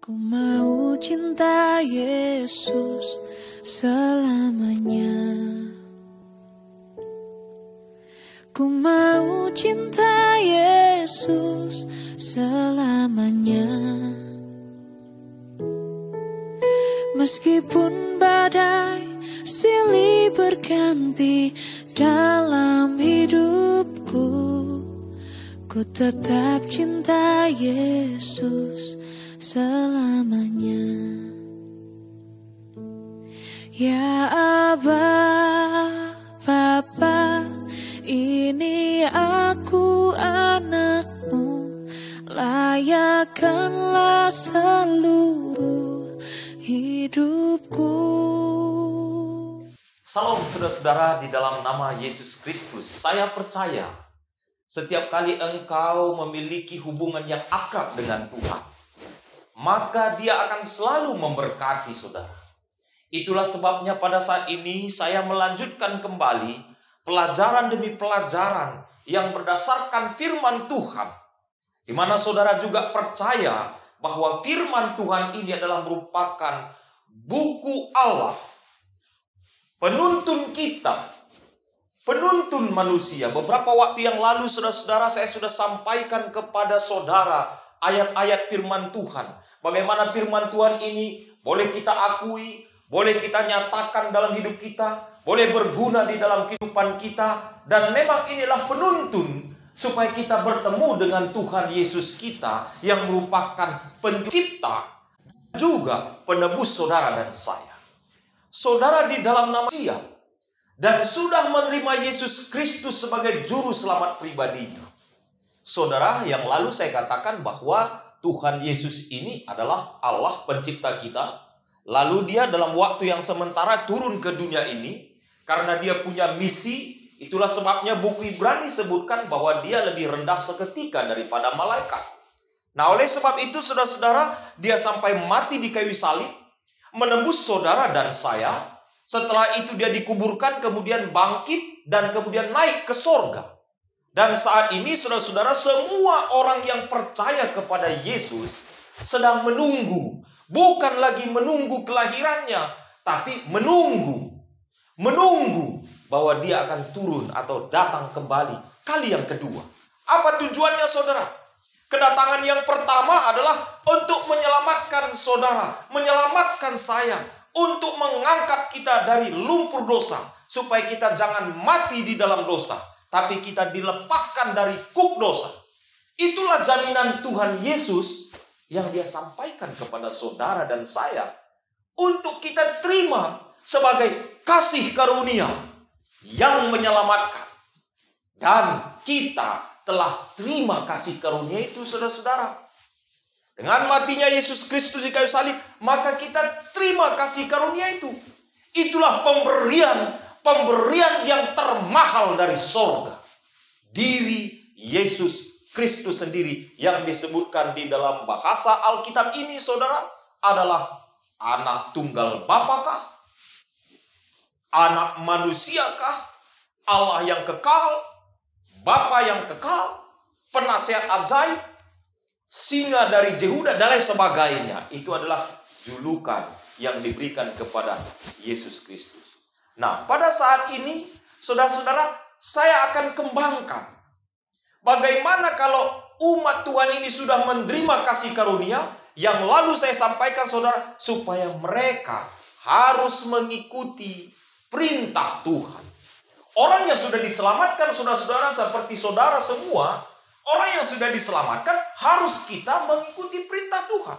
Ku mau cinta Yesus selamanya. Ku mau cinta Yesus selamanya. Meskipun badai silih berganti dalam hidupku, ku tetap cinta Yesus selamanya. Ya Aba, Bapa, ini aku anakmu, layakkanlah seluruh hidupku. Salam saudara-saudara di dalam nama Yesus Kristus. Saya percaya setiap kali engkau memiliki hubungan yang akrab dengan Tuhan, maka Dia akan selalu memberkati saudara. Itulah sebabnya pada saat ini saya melanjutkan kembali pelajaran demi pelajaran yang berdasarkan firman Tuhan, di mana saudara juga percaya bahwa firman Tuhan ini adalah merupakan buku Allah, penuntun kita, penuntun manusia. Beberapa waktu yang lalu saudara-saudara saya sudah sampaikan kepada saudara ayat-ayat firman Tuhan. Bagaimana firman Tuhan ini boleh kita akui, boleh kita nyatakan dalam hidup kita, boleh berguna di dalam kehidupan kita. Dan memang inilah penuntun supaya kita bertemu dengan Tuhan Yesus kita yang merupakan pencipta, juga penebus saudara dan saya. Saudara di dalam nama Dia dan sudah menerima Yesus Kristus sebagai juru selamat pribadinya. Saudara, yang lalu saya katakan bahwa Tuhan Yesus ini adalah Allah pencipta kita. Lalu Dia dalam waktu yang sementara turun ke dunia ini karena Dia punya misi. Itulah sebabnya buku Ibrani sebutkan bahwa Dia lebih rendah seketika daripada malaikat. Nah, oleh sebab itu saudara-saudara, Dia sampai mati di kayu salib, menembus saudara dan saya. Setelah itu Dia dikuburkan, kemudian bangkit, dan kemudian naik ke sorga. Dan saat ini saudara-saudara, semua orang yang percaya kepada Yesus sedang menunggu. Bukan lagi menunggu kelahirannya, tapi menunggu bahwa Dia akan turun atau datang kembali kali yang kedua. Apa tujuannya saudara? Kedatangan yang pertama adalah untuk menyelamatkan saudara, menyelamatkan saya, untuk mengangkat kita dari lumpur dosa, supaya kita jangan mati di dalam dosa, tapi kita dilepaskan dari kuk dosa. Itulah jaminan Tuhan Yesus yang Dia sampaikan kepada saudara dan saya, untuk kita terima sebagai kasih karunia yang menyelamatkan. Dan kita telah terima kasih karunia itu saudara-saudara. Dengan matinya Yesus Kristus di kayu salib, maka kita terima kasih karunia itu. Itulah pemberian yang termahal dari sorga. Diri Yesus Kristus sendiri yang disebutkan di dalam bahasa Alkitab ini saudara adalah anak tunggal Bapakah? Anak manusiakah? Allah yang kekal? Bapa yang kekal? Penasihat ajaib? Singa dari Yehuda dan lain sebagainya. Itu adalah julukan yang diberikan kepada Yesus Kristus. Nah, pada saat ini saudara-saudara, saya akan kembangkan bagaimana kalau umat Tuhan ini sudah menerima kasih karunia. Yang lalu saya sampaikan saudara, supaya mereka harus mengikuti perintah Tuhan. Orang yang sudah diselamatkan saudara-saudara, seperti saudara semua, orang yang sudah diselamatkan harus kita mengikuti perintah Tuhan.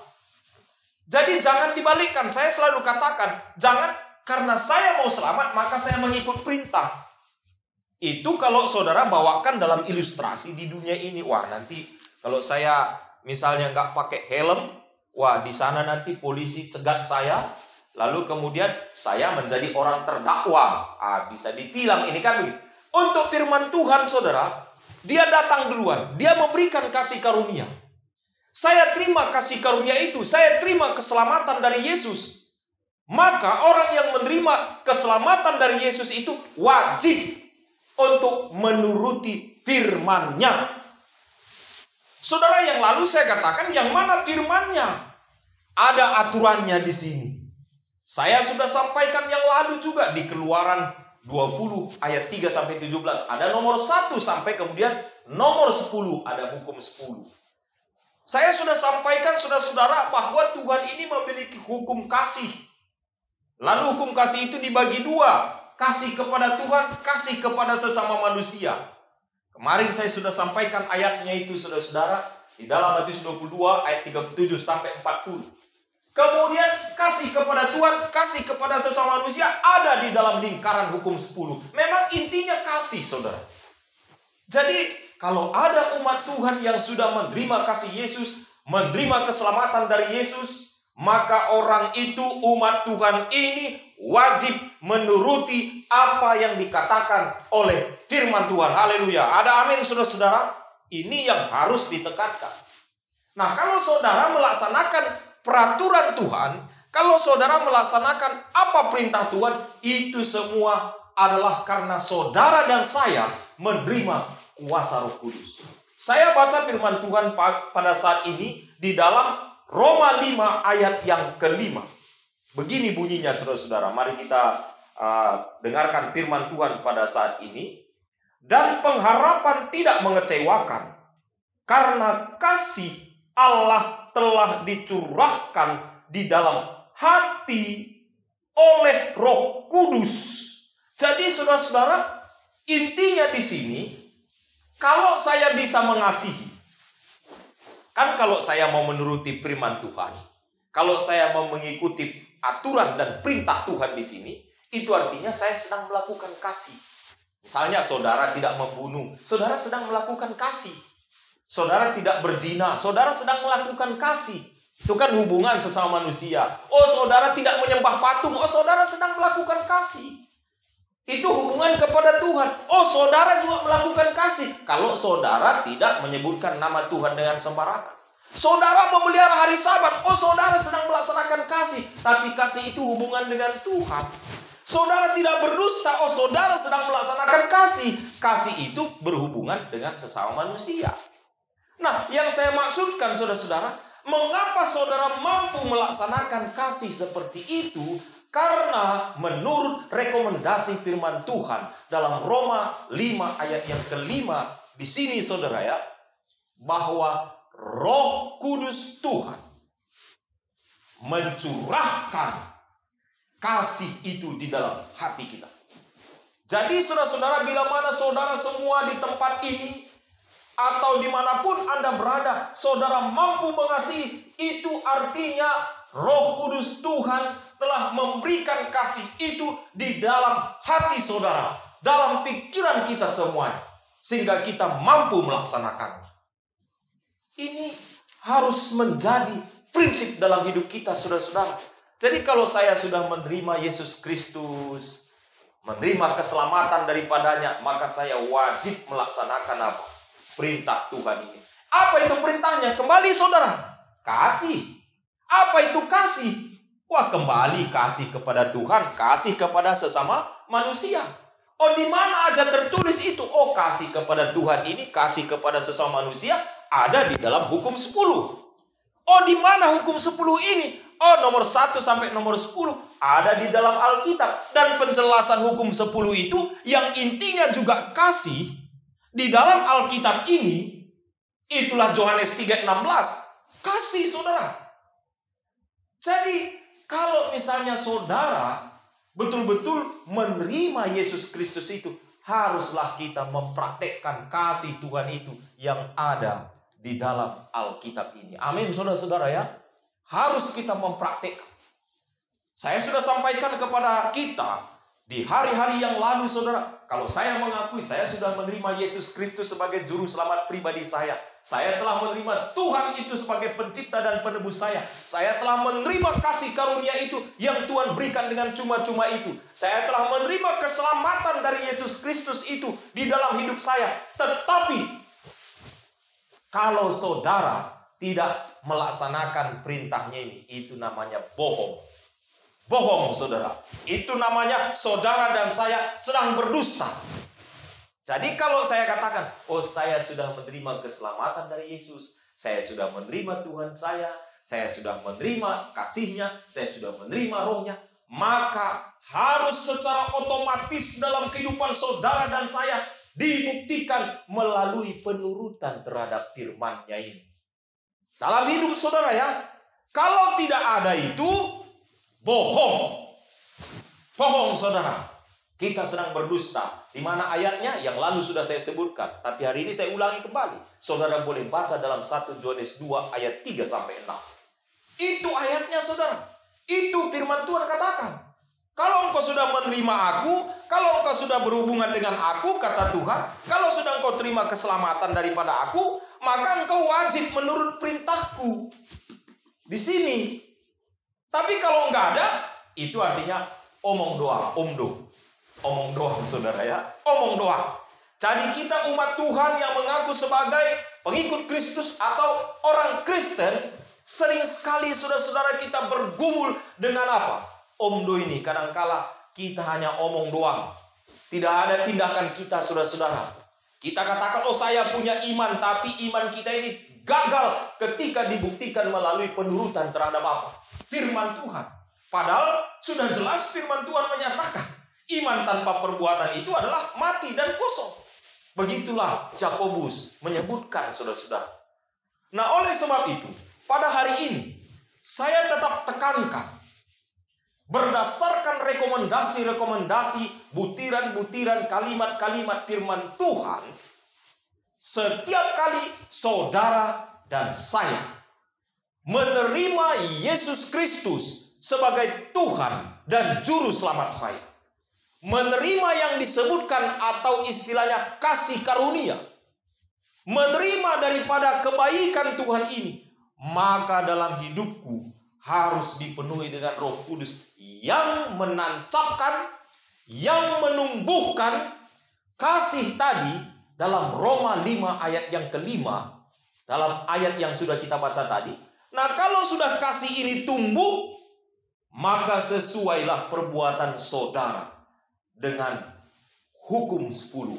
Jadi jangan dibalikkan. Saya selalu katakan, jangan karena saya mau selamat maka saya mengikut perintah. Itu kalau saudara bawakan dalam ilustrasi di dunia ini. Wah, nanti kalau saya misalnya nggak pakai helm, wah di sana nanti polisi cegat saya. Lalu kemudian saya menjadi orang terdakwa. Bisa ditilang ini kan begitu. Untuk firman Tuhan saudara, Dia datang duluan. Dia memberikan kasih karunia. Saya terima kasih karunia itu. Saya terima keselamatan dari Yesus. Maka orang yang menerima keselamatan dari Yesus itu wajib untuk menuruti firman-Nya. Saudara, yang lalu saya katakan yang mana firman-Nya? Ada aturannya di sini. Saya sudah sampaikan yang lalu juga di Keluaran 20 ayat 3 sampai 17. Ada nomor 1 sampai kemudian nomor 10, ada hukum 10. Saya sudah sampaikan saudara-saudara bahwa Tuhan ini memiliki hukum kasih. Lalu hukum kasih itu dibagi dua. Kasih kepada Tuhan, kasih kepada sesama manusia. Kemarin saya sudah sampaikan ayatnya itu saudara-saudara. Di dalam Matius 22 ayat 37 sampai 40. Kemudian kasih kepada Tuhan, kasih kepada sesama manusia ada di dalam lingkaran hukum 10. Memang intinya kasih saudara. Jadi kalau ada umat Tuhan yang sudah menerima kasih Yesus, menerima keselamatan dari Yesus, maka orang itu, umat Tuhan ini wajib menuruti apa yang dikatakan oleh firman Tuhan. Haleluya. Ada amin saudara-saudara? Ini yang harus ditekankan. Nah, kalau saudara melaksanakan peraturan Tuhan, kalau saudara melaksanakan apa perintah Tuhan, itu semua adalah karena saudara dan saya menerima kuasa Roh Kudus. Saya baca firman Tuhan pada saat ini di dalam Roma 5 ayat yang ke-5. Begini bunyinya saudara-saudara. Mari kita dengarkan firman Tuhan pada saat ini. Dan pengharapan tidak mengecewakan, karena kasih Allah telah dicurahkan di dalam hati oleh Roh Kudus. Jadi saudara-saudara, intinya di sini, kalau saya bisa mengasihi, kan kalau saya mau menuruti firman Tuhan, kalau saya mau mengikuti aturan dan perintah Tuhan di sini, itu artinya saya sedang melakukan kasih. Misalnya saudara tidak membunuh, saudara sedang melakukan kasih. Saudara tidak berzina, saudara sedang melakukan kasih. Itu kan hubungan sesama manusia. Oh, saudara tidak menyembah patung, oh saudara sedang melakukan kasih. Itu hubungan kepada Tuhan. Oh, saudara juga melakukan kasih kalau saudara tidak menyebutkan nama Tuhan dengan sembarangan. Saudara memelihara hari Sabat, oh saudara sedang melaksanakan kasih, tapi kasih itu hubungan dengan Tuhan. Saudara tidak berdusta, oh saudara sedang melaksanakan kasih. Kasih itu berhubungan dengan sesama manusia. Nah, yang saya maksudkan saudara-saudara, mengapa saudara mampu melaksanakan kasih seperti itu? Karena menurut rekomendasi firman Tuhan dalam Roma 5 ayat yang ke-5, di sini saudara ya, bahwa Roh Kudus Tuhan mencurahkan kasih itu di dalam hati kita. Jadi saudara-saudara, bila mana saudara semua di tempat ini atau dimanapun Anda berada, saudara mampu mengasihi, itu artinya Roh Kudus Tuhan telah memberikan kasih itu di dalam hati saudara, dalam pikiran kita semuanya, sehingga kita mampu melaksanakannya. Ini harus menjadi prinsip dalam hidup kita saudara-saudara. Jadi kalau saya sudah menerima Yesus Kristus, menerima keselamatan daripadanya, maka saya wajib melaksanakan apa? Perintah Tuhan ini. Apa itu perintahnya? Kembali saudara, kasih. Apa itu kasih? Wah, kembali kasih kepada Tuhan, kasih kepada sesama manusia. Oh, di mana aja tertulis itu? Oh, kasih kepada Tuhan ini, kasih kepada sesama manusia ada di dalam hukum 10. Oh, di mana hukum 10 ini? Oh, nomor 1 sampai nomor 10 ada di dalam Alkitab. Dan penjelasan hukum 10 itu yang intinya juga kasih di dalam Alkitab ini, itulah Yohanes 3:16. Kasih saudara. Jadi kalau misalnya saudara betul-betul menerima Yesus Kristus itu, haruslah kita mempraktekkan kasih Tuhan itu yang ada di dalam Alkitab ini. Amin saudara-saudara ya. Harus kita mempraktikkan. Saya sudah sampaikan kepada kita di hari-hari yang lalu saudara, kalau saya mengakui saya sudah menerima Yesus Kristus sebagai juru selamat pribadi saya. Saya telah menerima Tuhan itu sebagai pencipta dan penebus saya. Saya telah menerima kasih karunia itu yang Tuhan berikan dengan cuma-cuma itu. Saya telah menerima keselamatan dari Yesus Kristus itu di dalam hidup saya. Tetapi kalau saudara tidak melaksanakan perintahnya ini, itu namanya bohong. Bohong saudara. Itu namanya saudara dan saya sedang berdusta. Jadi kalau saya katakan, oh saya sudah menerima keselamatan dari Yesus, saya sudah menerima Tuhan saya sudah menerima kasih-Nya, saya sudah menerima Roh-Nya, maka harus secara otomatis dalam kehidupan saudara dan saya dibuktikan melalui penurutan terhadap firman-Nya ini. Dalam hidup saudara ya, kalau tidak ada itu, bohong. Bohong saudara. Kita sedang berdusta. Di mana ayatnya? Yang lalu sudah saya sebutkan. Tapi hari ini saya ulangi kembali. Saudara boleh baca dalam 1 Yohanes 2 ayat 3-6. Itu ayatnya saudara. Itu firman Tuhan katakan. Kalau engkau sudah menerima aku, kalau engkau sudah berhubungan dengan aku, kata Tuhan, kalau sudah engkau terima keselamatan daripada aku, maka engkau wajib menurut perintahku. Di sini. Tapi kalau enggak ada, itu artinya omong doang, omdo. Omong doang saudara ya, omong doang. Jadi kita umat Tuhan yang mengaku sebagai pengikut Kristus atau orang Kristen, sering sekali saudara-saudara kita bergumul dengan apa? Omdo ini. Kadangkala kita hanya omong doang. Tidak ada tindakan kita saudara-saudara. Kita katakan, oh saya punya iman, tapi iman kita ini gagal ketika dibuktikan melalui penurutan terhadap apa? Firman Tuhan. Padahal sudah jelas firman Tuhan menyatakan iman tanpa perbuatan itu adalah mati dan kosong. Begitulah Yakobus menyebutkan saudara-saudara. Nah oleh sebab itu, pada hari ini saya tetap tekankan berdasarkan rekomendasi-rekomendasi, butiran-butiran kalimat-kalimat firman Tuhan, setiap kali saudara dan saya menerima Yesus Kristus sebagai Tuhan dan Juru Selamat saya, menerima yang disebutkan atau istilahnya kasih karunia, menerima daripada kebaikan Tuhan ini, maka dalam hidupku harus dipenuhi dengan Roh Kudus yang menancapkan, yang menumbuhkan kasih tadi dalam Roma 5 ayat yang kelima, dalam ayat yang sudah kita baca tadi. Nah kalau sudah kasih ini tumbuh, maka sesuailah perbuatan saudara dengan hukum 10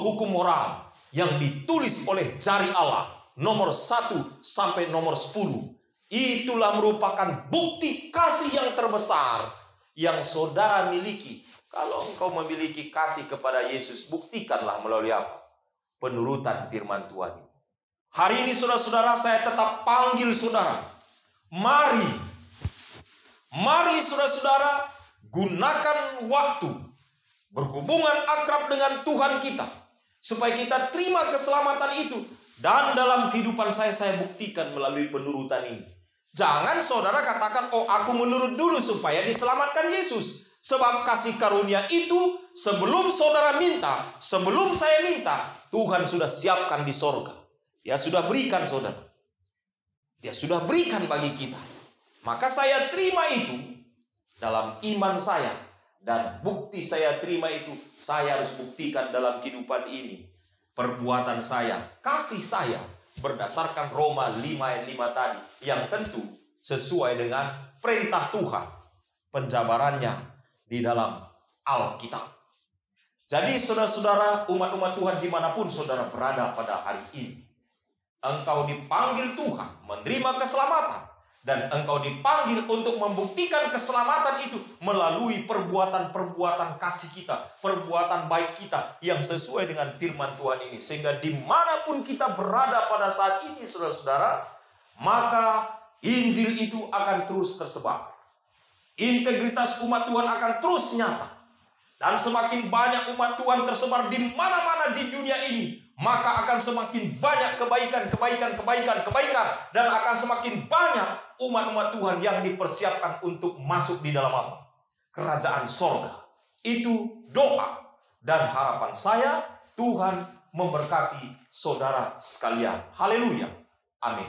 hukum moral yang ditulis oleh jari Allah nomor 1 sampai nomor 10. Itulah merupakan bukti kasih yang terbesar yang saudara miliki. Kalau engkau memiliki kasih kepada Yesus, buktikanlah melalui apa? Penurutan firman Tuhan. Hari ini saudara-saudara, saya tetap panggil saudara. Mari saudara-saudara, gunakan waktu berhubungan akrab dengan Tuhan kita, supaya kita terima keselamatan itu. Dan dalam kehidupan saya buktikan melalui penurutan ini. Jangan saudara katakan, oh aku menurut dulu supaya diselamatkan Yesus. Sebab kasih karunia itu sebelum saudara minta, sebelum saya minta, Tuhan sudah siapkan di sorga. Dia sudah berikan saudara. Dia sudah berikan bagi kita. Maka saya terima itu dalam iman saya. Dan bukti saya terima itu, saya harus buktikan dalam kehidupan ini. Perbuatan saya, kasih saya, berdasarkan Roma 5 ayat 5 tadi. Yang tentu sesuai dengan perintah Tuhan. Penjabarannya di dalam Alkitab. Jadi saudara-saudara, umat-umat Tuhan dimanapun saudara berada pada hari ini, engkau dipanggil Tuhan menerima keselamatan. Dan engkau dipanggil untuk membuktikan keselamatan itu melalui perbuatan-perbuatan kasih kita, perbuatan baik kita yang sesuai dengan firman Tuhan ini. Sehingga dimanapun kita berada pada saat ini saudara-saudara, maka Injil itu akan terus tersebar. Integritas umat Tuhan akan terus nyata. Dan semakin banyak umat Tuhan tersebar di mana-mana di dunia ini, maka akan semakin banyak kebaikan. Dan akan semakin banyak umat-umat Tuhan yang dipersiapkan untuk masuk di dalam apa? Kerajaan sorga. Itu doa dan harapan saya. Tuhan memberkati saudara sekalian. Haleluya. Amin.